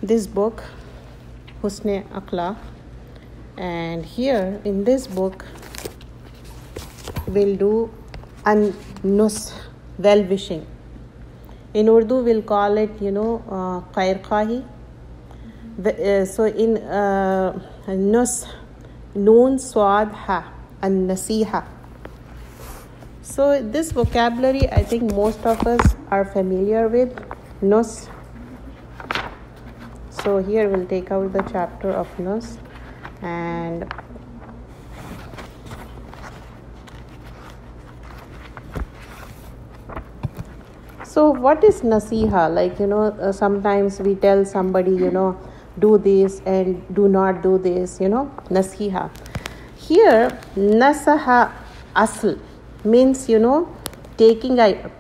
this book, Husn Akhlaq, and here in this book we'll do an-nus, well-wishing. In Urdu we'll call it, khair khahi. So in nus, noon swad ha, an-nasiha. So this vocabulary I think most of us are familiar with, nus. So here we'll take out the chapter of nus, and so what is nasiha? Sometimes we tell somebody, do this and do not do this, nasiha. Here, nasaha asl means,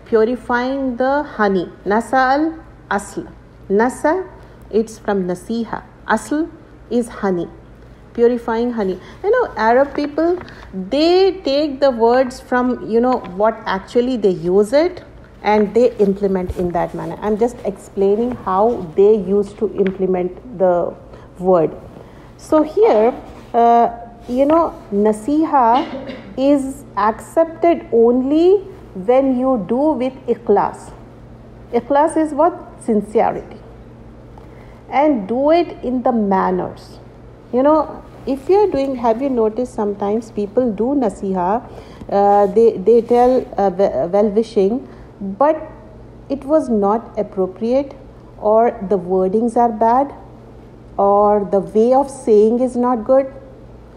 purifying the honey. Nasa al asl. Nasa, it's from nasiha. Asl is honey. Purifying honey. Arab people, they take the words from, what actually they use it, and they implement in that manner. I'm just explaining how they used to implement the word. So here, nasiha is accepted only when you do with ikhlas. Ikhlas is what? Sincerity. And do it in the manners. If you're doing, have you noticed sometimes people do nasiha, they tell well-wishing, but it was not appropriate, or the wordings are bad, or the way of saying is not good.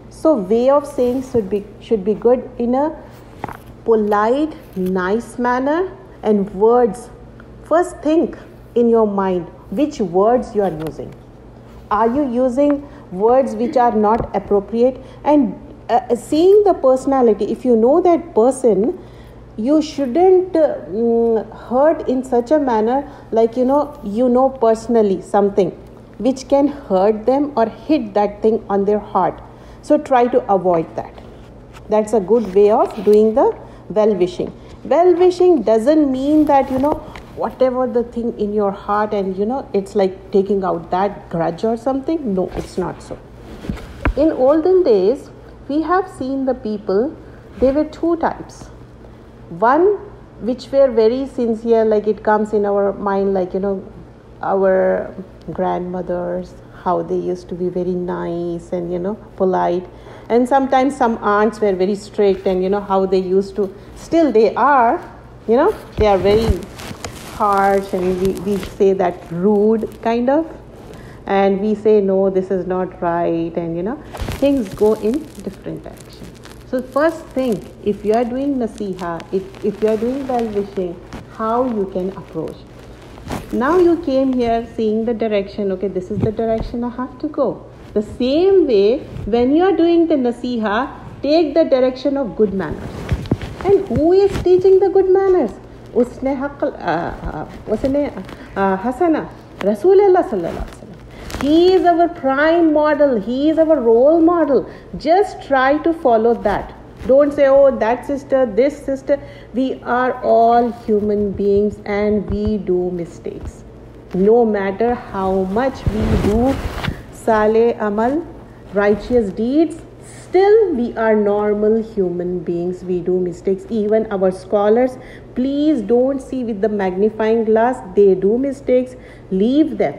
So way of saying should be good in a polite, nice manner, and words. First think in your mind which words you are using. Are you using words which are not appropriate? And seeing the personality, if you know that person, you shouldn't hurt in such a manner like, personally something which can hurt them or hit that thing on their heart. So try to avoid that. That's a good way of doing the well-wishing. Well-wishing doesn't mean that, whatever the thing in your heart and, it's like taking out that grudge or something. No, it's not so. In olden days, we have seen the people, there were two types. One, which were very sincere, like it comes in our mind, like, our grandmothers, how they used to be very nice and, polite. And sometimes some aunts were very strict and, how they used to, still they are, they are very harsh, and we say that rude kind of. And we say, no, this is not right. And, things go in different directions. So first think, if you are doing nasiha, if you are doing well-wishing, how you can approach. Now you came here seeing the direction, okay, this is the direction I have to go. The same way, when you are doing the nasiha, take the direction of good manners. And who is teaching the good manners? Usne hasana, Rasulullah sallallahu alaihi wasallam. He is our prime model. He is our role model. Just try to follow that. Don't say, oh, that sister, this sister. We are all human beings and we do mistakes. No matter how much we do saleh amal, righteous deeds, still we are normal human beings. We do mistakes. Even our scholars, please don't see with the magnifying glass. They do mistakes. Leave them.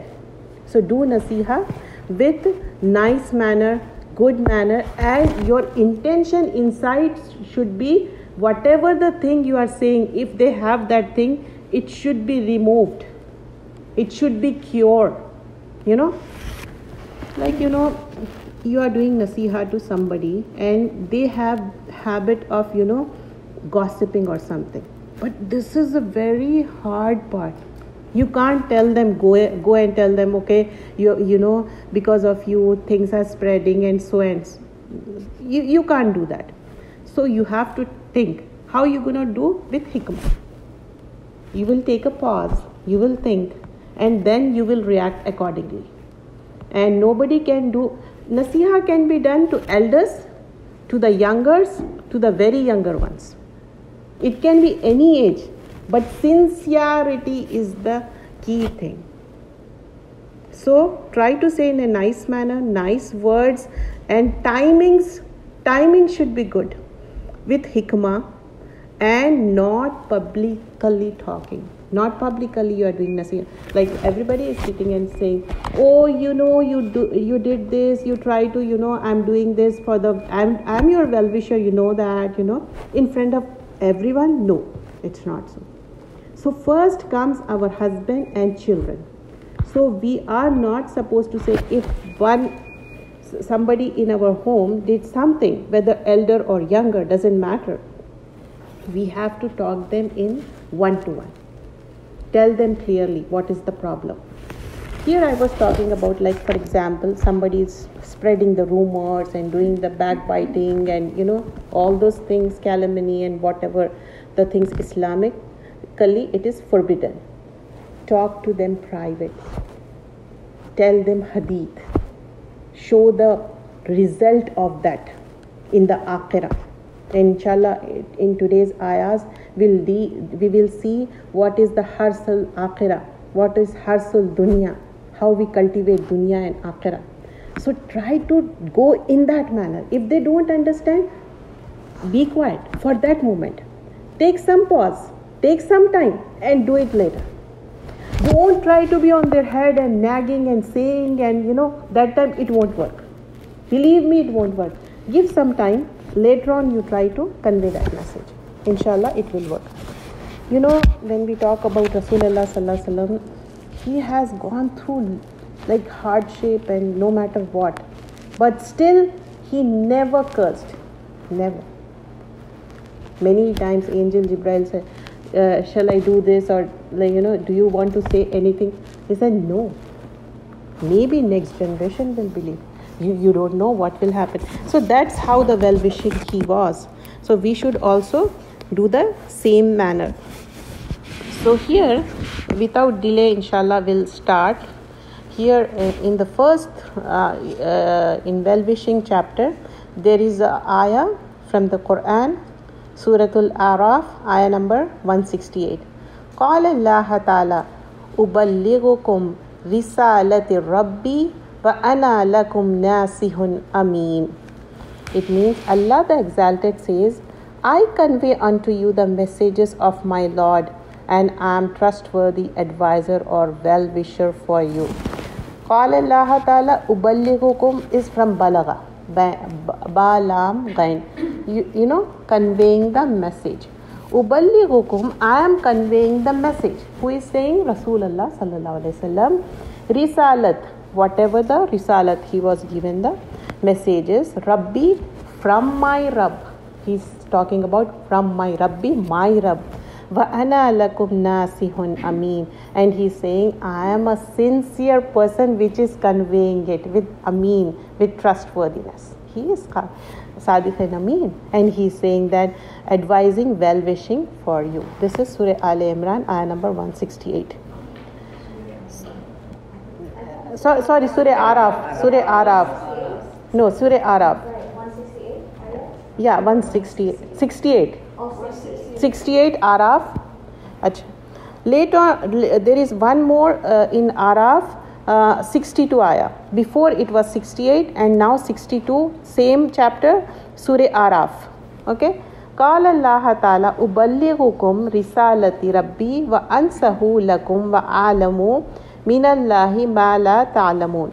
So do nasiha with nice manner, good manner, and your intention inside should be whatever the thing you are saying, if they have that thing, it should be removed. It should be cured. Like, you are doing nasiha to somebody and they have habit of, gossiping or something. But this is a very hard part. You can't tell them, go and tell them, okay, because of you, things are spreading and so on. You can't do that. So you have to think, how you going to do with hikmah? You will take a pause, you will think, and then you will react accordingly. And nobody can do, nasiha can be done to elders, to the youngers, to the very younger ones. It can be any age. But sincerity is the key thing. So try to say in a nice manner, nice words, and timing should be good with hikmah, and not publicly talking. Not publicly you are doing nasihah. Like everybody is sitting and saying, oh, you did this, you try to, I'm doing this for I'm your well-wisher, that, in front of everyone. No, it's not so. So first comes our husband and children. So we are not supposed to say, if somebody in our home did something, whether elder or younger, doesn't matter. We have to talk them in one-to-one. Tell them clearly what is the problem. Here I was talking about, like, for example, somebody is spreading the rumors and doing the backbiting and, all those things, calumny and whatever the things Islamically it is forbidden. Talk to them privately. Tell them hadith. Show the result of that in the akhirah. Inshallah, in today's ayahs, we will see what is the harsul akhirah, what is harsul dunya, how we cultivate dunya and akhirah. So try to go in that manner. If they don't understand, be quiet for that moment. Take some pause, take some time, and do it later. Don't try to be on their head and nagging and saying, and that time it won't work. Believe me, it won't work. Give some time. Later on, you try to convey that message. Inshallah, it will work. When we talk about Rasulullah Sallallahu Alaihi Wasallam, he has gone through like hardship and no matter what. But still, he never cursed. Never. Many times, Angel Jibreel said, shall I do this, or do you want to say anything? He said no. Maybe next generation will believe. You don't know what will happen. So that's how the well-wishing he was. So we should also do the same manner. So here, without delay, inshallah, we'll start. Here in the first, in well-wishing chapter, there is a ayah from the Quran, Suratul Araf, ayah number 168. قال الله تعالى أبلغكم رسالة ربي وأنا لكم ناصح أمين. It means Allah the Exalted says, I convey unto you the messages of my Lord, and I am trustworthy advisor or well-wisher for you. قال الله تعالى أبلغكم is from balagha, ba lam gain, conveying the message. Uballighukum, I am conveying the message. Who is saying? Rasulullah Sallallahu Alaihi Wasallam. Risalat, whatever the risalat he was given the messages. Rabbi, from my Rabb. He's talking about from my Rabbi, my Rabb. Wa ana lakum nasihun ameen. And he's saying, I am a sincere person which is conveying it with ameen, with trustworthiness. He is Sadiq and Ameen, and he's saying that advising, well-wishing for you. This is Surah Al Imran, ayah number 168. Sorry, Surah Araf. No, Surah Araf. Yeah, 168. 68. 68 Araf. Later, there is one more in Araf. 62 ayah. Before it was 68 and now 62, same chapter, Surah Araf. Okay. قال الله تعالى أبلغكم رسالة ربي وأنصح لكم وأعلم من الله ما لا تعلمون.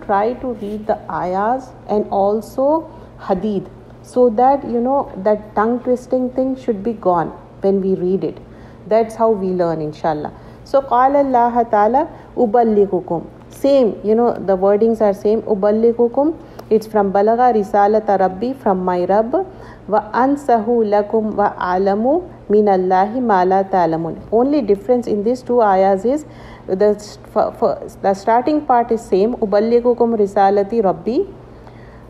Try to read the ayahs and also hadith, so that that tongue twisting thing should be gone when we read it. That's how we learn, inshallah. So قال الله تعالى أبلغكم. Same, the wordings are same. أبلغكم, it's from balagha risalata rabbi, from my Rabb. Wa ansahu lakum wa alamu min Allahi ma la ta'lamun. Only difference in these two ayahs is the starting part is same. Uballighukum risalati rabbi,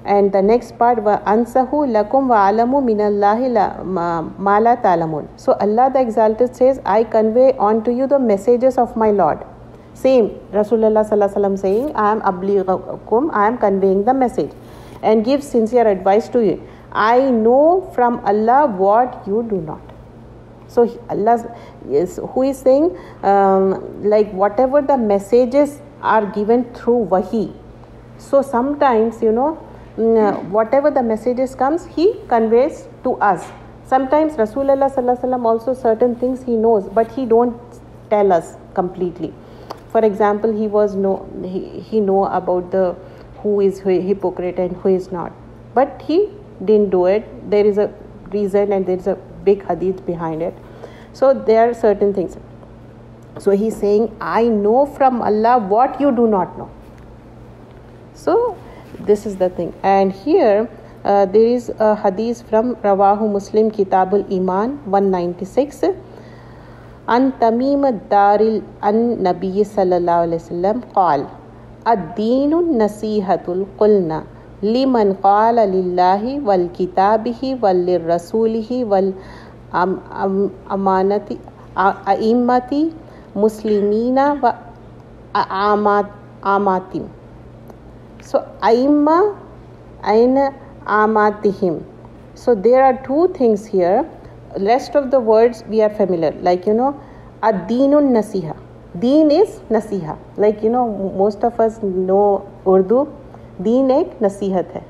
and the next part wa ansahu lakum wa alamu min Allahi ma la ta'lamun. So Allah the Exalted says, I convey unto you the messages of my Lord. Same, Rasulullah Sallallahu Alaihi Wasallam saying, I am ablighukum, I am conveying the message, and give sincere advice to you. I know from Allah what you do not. So Allah is who is saying, like whatever the messages are given through wahi. So sometimes, whatever the messages comes, he conveys to us. Sometimes Rasulullah sallallahu alaihi wasallam also certain things he knows, but he don't tell us completely. For example, he know about the who is hypocrite and who is not, but he didn't do it. There is a reason and there is a big hadith behind it. So there are certain things. So he's saying, I know from Allah what you do not know. So this is the thing. And here there is a hadith from Rawahu Muslim Kitabul Iman 196. An Tamim ad-Daril an Nabi sallallahu alaihi wasallam qal ad-Deenu nasihatul qulna liman qala lillahi wal kitabihi wal lirrasulihi wal amanati a'immati muslimina wa amatim. So aimma and amatihim. So there are two things here. Rest of the words we are familiar, like ad-deenun nasiha. Deen is nasiha, like most of us know Urdu. Deen ek nasihat hai.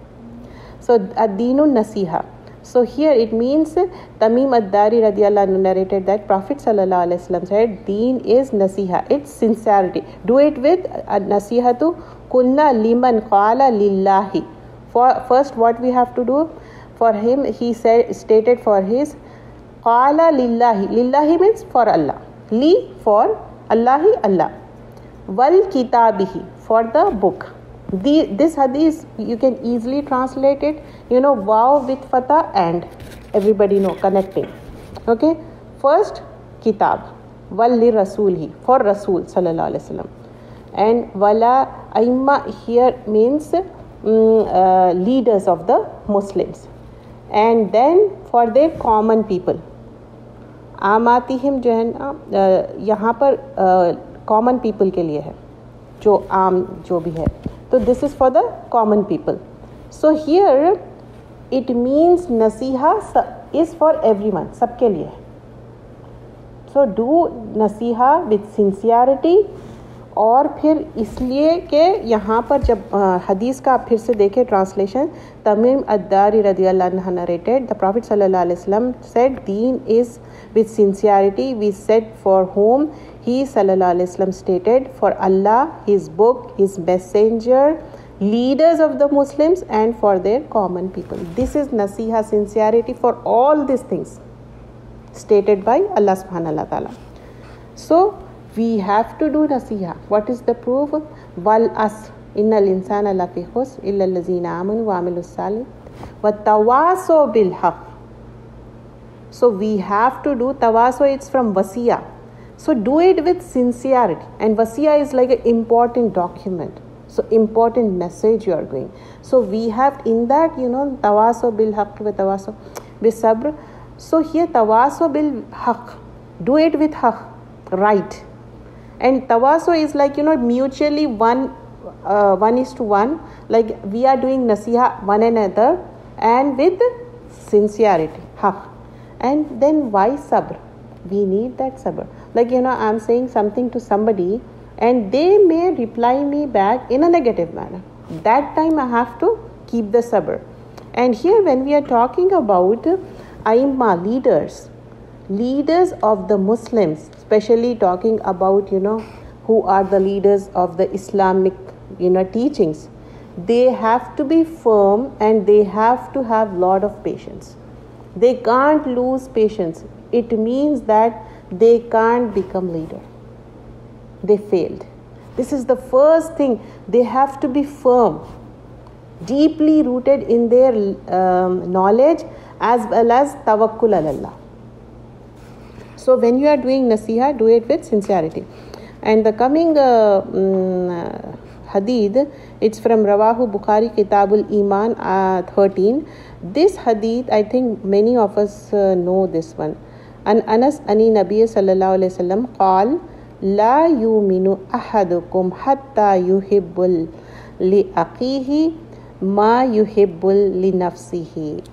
So ad-deenun nasiha. So here it means Tamim ad-Dari radiyallahu anhu narrated that Prophet sallallahu alaihi wasallam said, Deen is nasiha. It's sincerity. Do it with nasihatu kulna liman qala lillahi. For first, what we have to do for him, he stated for his qala lillahi. Lillahi means for Allah. Li for Allahi, Allah. Wal kitabihi for the book. This hadith you can easily translate it. Waw with fatah and everybody know connecting. Okay. First kitab. Wal li rasulhi for Rasul sallallahu alaihi wasallam. And wala aimma here means leaders of the Muslims. And then for their common people. आमातिहिम जो है ना यहाँ पर common people के लिए है, जो आम जो भी है, तो this is for the common people. So here it means नसीहा इज़ फॉर एवरीवन, सबके लिए. सो डू नसीहा विद सिंसियरिटी. और फिर इसलिए कि यहाँ पर जब हदीस का आप फिर से देखें ट्रांसलेशन, तमीम अद-दारी रदियल्लाहु अन्हु नरेटेड द प्रॉफिट सल्लल्लाहु अलैहि वसल्लम said Deen is with sincerity. We said for whom? He sallallahu alaihi wasallam stated for Allah, his book, his messenger, leaders of the Muslims, and for their common people. This is nasiha, sincerity for all these things stated by Allah subhanahu wa ta'ala. So we have to do nasiha. What is the proof? Wal asr innal insana lafi khusr illa allazina amanu wa amilus salih wa tawasaw bil haqq. So we have to do tawaso. It's from wasiya. So do it with sincerity. And wasiya is like an important document. So important message you are doing. So we have in that, tawaso bil haqq wa tawaso bil sabr. So here tawaso bil haqq. Do it with haqq, right. And tawaso is like, mutually one is to one. Like we are doing nasiha one another and with sincerity, haqq. And then why sabr? We need that sabr. Like, I'm saying something to somebody and they may reply me back in a negative manner. That time I have to keep the sabr. And here when we are talking about aimma, leaders of the Muslims, especially talking about, who are the leaders of the Islamic, teachings, they have to be firm and they have to have lot of patience. They can't lose patience. It means that they can't become leader. They failed. This is the first thing. They have to be firm, deeply rooted in their knowledge as well as tawakkul ala Allah. So when you are doing nasiha, do it with sincerity. And the coming hadith, it's from Rawahu Bukhari Kitabul Iman 13. This hadith, I think many of us know this one. An Anas ani Nabi sallallahu alaihi wasallam qal la yuminu ahadukum hatta yuhibbul li aqihi ma yuhibbul li nafsihi.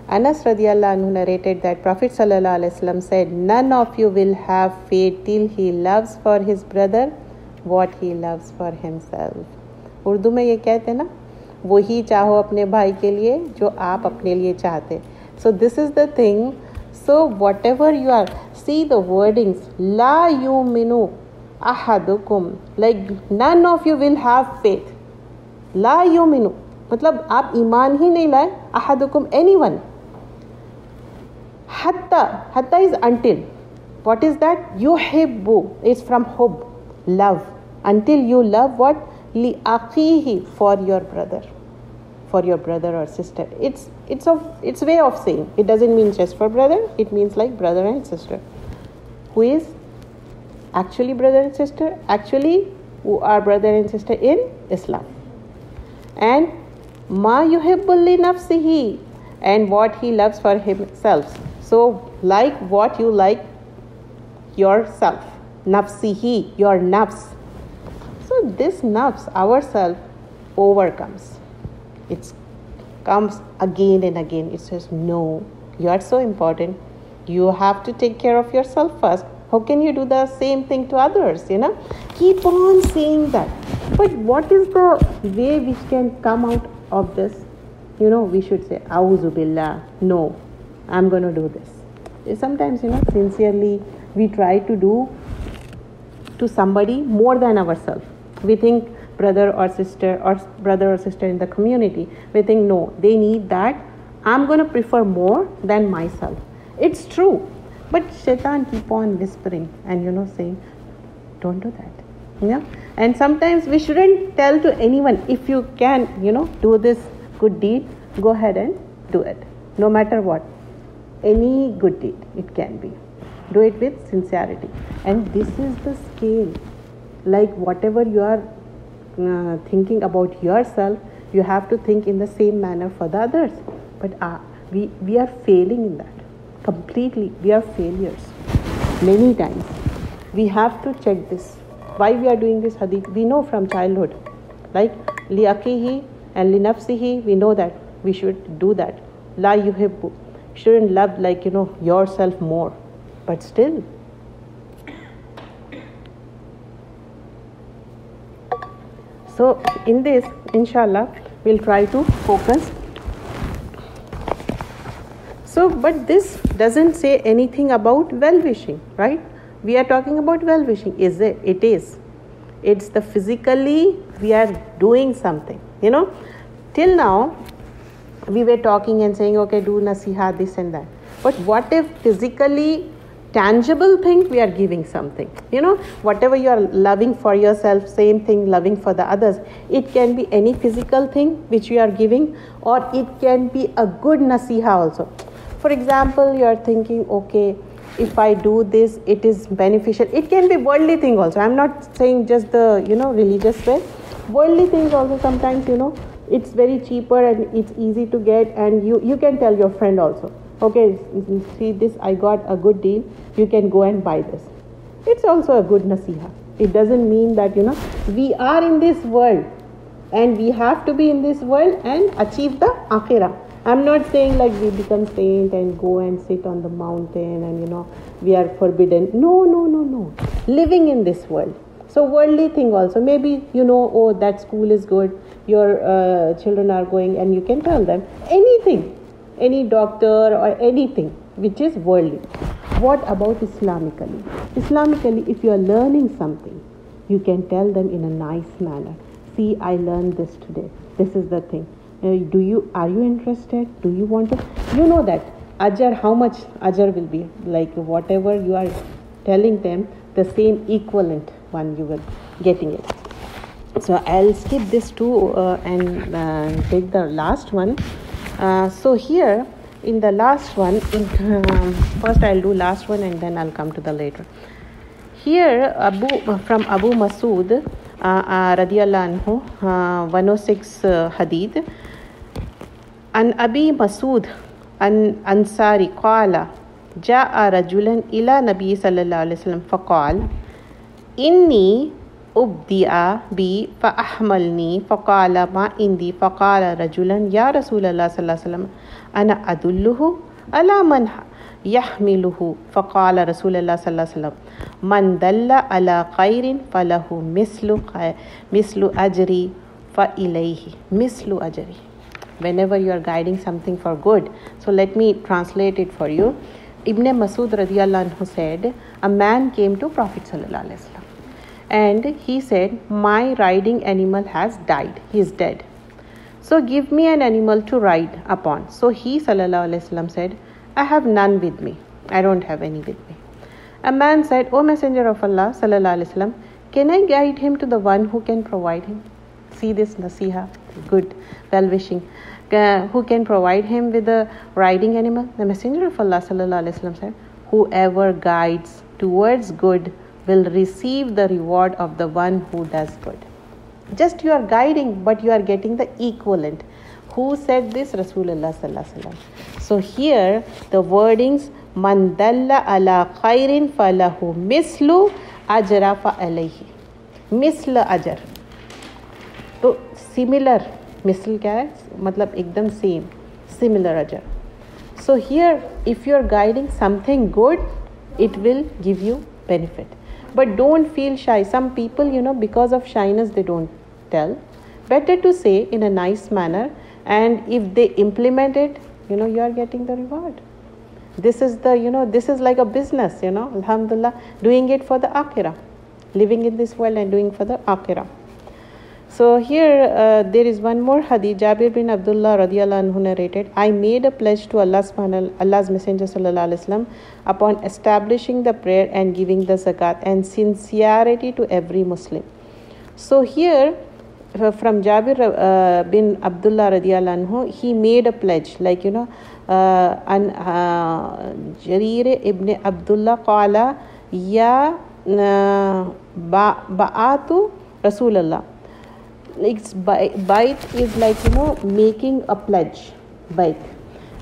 Anas radiyallahu anhu narrated that Prophet sallallahu alaihi wasallam said, none of you will have faith till he loves for his brother what he loves for himself। Urdu में ये कहते हैं ना, वही चाहो अपने भाई के लिए जो आप अपने लिए चाहते। So this is the thing. So whatever you are, see the wordings, la yuminu ahadukum, like none of you will have faith. La yuminu मतलब आप ईमान ही नहीं लाए, ahadukum anyone, hatta is until, what is that? Yuhibbu is from hub, love, until you love what? Li akhihi, for your brother or sister. It's way of saying, it doesn't mean just for brother, it means like brother and sister. Who is actually brother and sister? Actually who are brother and sister in Islam. And ma yuhibbu li nafsihi, and what he loves for himself. So like what you like yourself, nafsihi, your nafs. So this nafs, ourself, overcomes. It comes again and again. It says, no, you are so important. You have to take care of yourself first. How can you do the same thing to others? Keep on saying that. But what is the way which can come out of this? We should say, A'udhu Billah, no, I'm going to do this. Sometimes, sincerely, we try to do to somebody more than ourselves. We think brother or sister in the community, we think, no, they need that. I'm going to prefer more than myself. It's true. But Shaitan keep on whispering and, saying, don't do that. And sometimes we shouldn't tell to anyone. If you can, do this good deed, go ahead and do it. No matter what. Any good deed, it can be. Do it with sincerity. And this is the scale. Like whatever you are thinking about yourself, you have to think in the same manner for the others. But we are failing in that. Completely, we are failures. Many times. We have to check this. Why we are doing this hadith? We know from childhood. Like, li akihi and li nafsihi, we know that we should do that. La yuhibbu. Shouldn't love yourself more. But still. So, in this, inshallah, we'll try to focus. So, but this doesn't say anything about well-wishing, right? We are talking about well-wishing. Is it? It is. It's the physically we are doing something. Till now, we were talking and saying, okay, do nasiha, this and that. But what if physically tangible thing we are giving something? Whatever you are loving for yourself, same thing loving for the others. It can be any physical thing which you are giving, or it can be a good nasiha also. For example, you are thinking, okay, if I do this, it is beneficial. It can be worldly thing also. I'm not saying just the, religious way. Worldly things also sometimes, it's very cheaper and it's easy to get, and you can tell your friend also, okay, see this, I got a good deal, you can go and buy this. It's also a good nasiha. It doesn't mean that, we are in this world and we have to be in this world and achieve the akhirah. I'm not saying like we become saint and go and sit on the mountain and, we are forbidden. No. Living in this world. So worldly thing also. Maybe, oh, that school is good. Your children are going, and you can tell them anything. Any doctor or anything which is worldly. What about Islamically? Islamically, if you are learning something, you can tell them in a nice manner. See, I learned this today. This is the thing. Are you interested? Do you want to? That ajar, how much ajar will be? Like whatever you are telling them, the same equivalent one you will getting it. So I'll skip this too and take the last one. So here in the last one, first I'll do last one and then I'll come to the later. Here from Abu Masud radiyallahu anhu, 106 hadith. An Abi Masud an Ansari qala ja'a rajulan ila Nabi sallallahu alaihi wasallam faqala inni ubdi'a bi fa ahmalni faqala ma indi faqala rajulan ya Rasulullah sallallahu alaihi wasallam ana adulluhu ala man يحمله فقال رسول الله صلى الله عليه وسلم من دل على خير فله مثل أجري فإليه مثل أجري. Whenever you are guiding something for good, so let me translate it for you. Ibn Masud radiyallahu anhu said, a man came to Prophet sallallahu alaihi wasallam and he said, my riding animal has died, he is dead, so give me an animal to ride upon. So he sallallahu alaihi wasallam said, I have none with me, I don't have any with me. A man said, O Messenger of Allah sallallahu alaihi wasallam, can I guide him to the one who can provide him? See this nasiha, good well-wishing. Who can provide him with a riding animal? The Messenger of Allah sallallahu alaihi wasallam said, whoever guides towards good will receive the reward of the one who does good. Just you are guiding, but you are getting the equivalent. Who said this? Rasulullah sallallahu alaihi wasallam. So here the wordings, man dalla ala khairin falahu mislu ajra fa alayhi. Misl ajr. तो similar, misl क्या है? मतलब एकदम same, similar ajr. So here, if you are guiding something good, it will give you benefit. But don't feel shy. Some people, because of shyness, they don't tell. Better to say in a nice manner, and if they implement it, you are getting the reward. This is this is like a business, alhamdulillah, doing it for the akhirah, living in this world and doing for the akhirah. So here there is one more hadith. Jabir bin Abdullah radiyallahu anhu narrated, I made a pledge to Allah's Messenger sallallahu alaihi wasallam upon establishing the prayer and giving the zakat and sincerity to every Muslim. So here from Jabir bin Abdullah radiyallahu anhu, he made a pledge, like Jarir ibn Abdullah qala ya ba'atu Rasulullah. It's bait is like making a pledge, bait.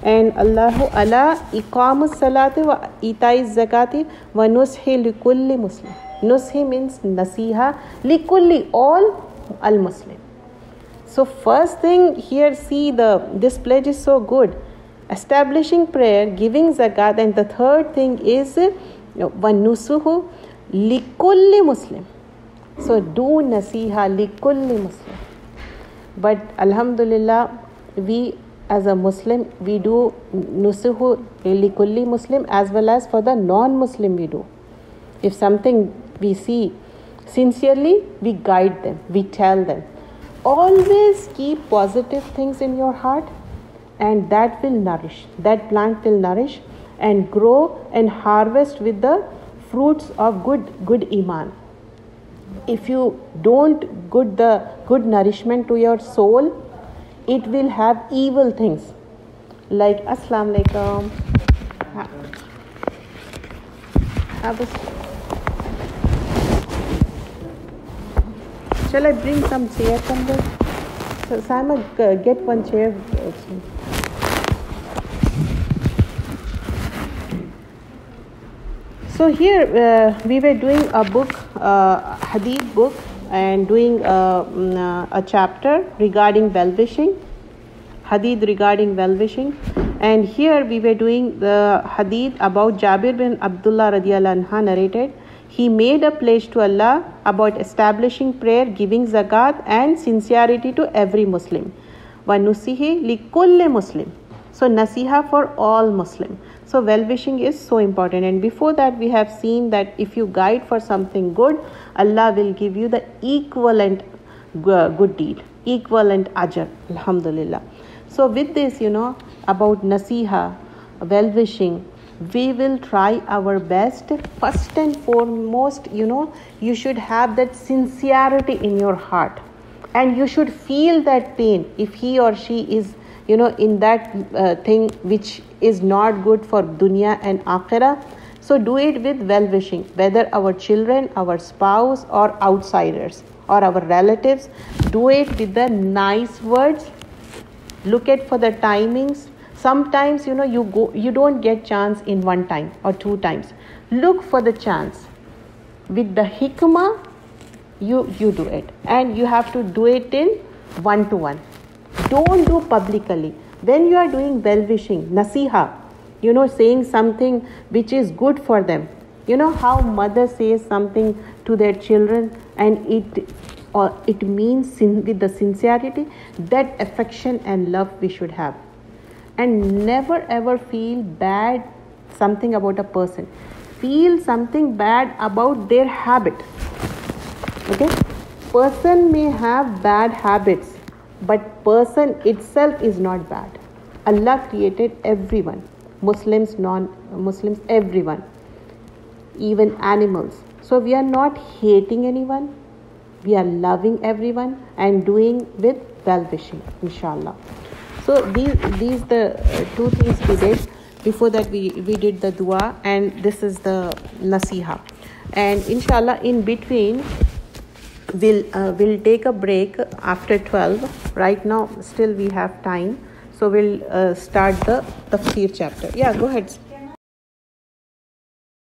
And Allahu ala iqamus salati wa itaiz zakati wa nushi likulli muslim. Nushi means nasiha likulli, all al muslim. So first thing here, see this pledge is so good. Establishing prayer, giving zakat, and the third thing is wa nusuhu likulli muslim. So do nasiha likulli Muslim. But alhamdulillah, we as a Muslim, we do nusuhu likulli Muslim as well as for the non-Muslim we do. If something we see sincerely, we guide them, we tell them. Always keep positive things in your heart, and that will nourish. That plant will nourish and grow and harvest with the fruits of good iman. If you don't give the good nourishment to your soul, it will have evil things like Assalamu alaikum. Shall I bring some chair from there? So Simon, get one chair. So here we were doing a book, hadith book, and doing a chapter regarding well-wishing, hadith regarding well-wishing. And here we were doing the hadith about Jabir bin Abdullah radiyallahu anhu narrated. He made a pledge to Allah about establishing prayer, giving zakat, and sincerity to every Muslim. Wa nusihi li kulli Muslim. So nasiha for all Muslim. So well-wishing is so important. And before that we have seen that if you guide for something good, Allah will give you the equivalent good deed, equivalent ajr, alhamdulillah. So with this, about nasiha, well-wishing, we will try our best. First and foremost, you should have that sincerity in your heart, and you should feel that pain if he or she is in that thing which is not good for dunya and akhirah. So do it with well-wishing, whether our children, our spouse, or outsiders, or our relatives. Do it with the nice words. Look at for the timings. Sometimes you don't get chance in one time or two times. Look for the chance. With the hikmah, you do it, and you have to do it in one-to-one. Don't do publicly. When you are doing well-wishing, nasiha, saying something which is good for them. How mother says something to their children and it means with the sincerity. That affection and love we should have, and never ever feel bad something about a person. Feel something bad about their habit. Okay, person may have bad habits, but person itself is not bad. Allah created everyone, Muslims, non-Muslims, everyone, even animals. So we are not hating anyone, we are loving everyone and doing with well-wishing, inshallah. So these the two things we did. Before that we did the dua, and this is the nasiha. And inshallah in between we'll take a break after 12. Right now still we have time, so we'll start the tafsir chapter. Yeah, go ahead.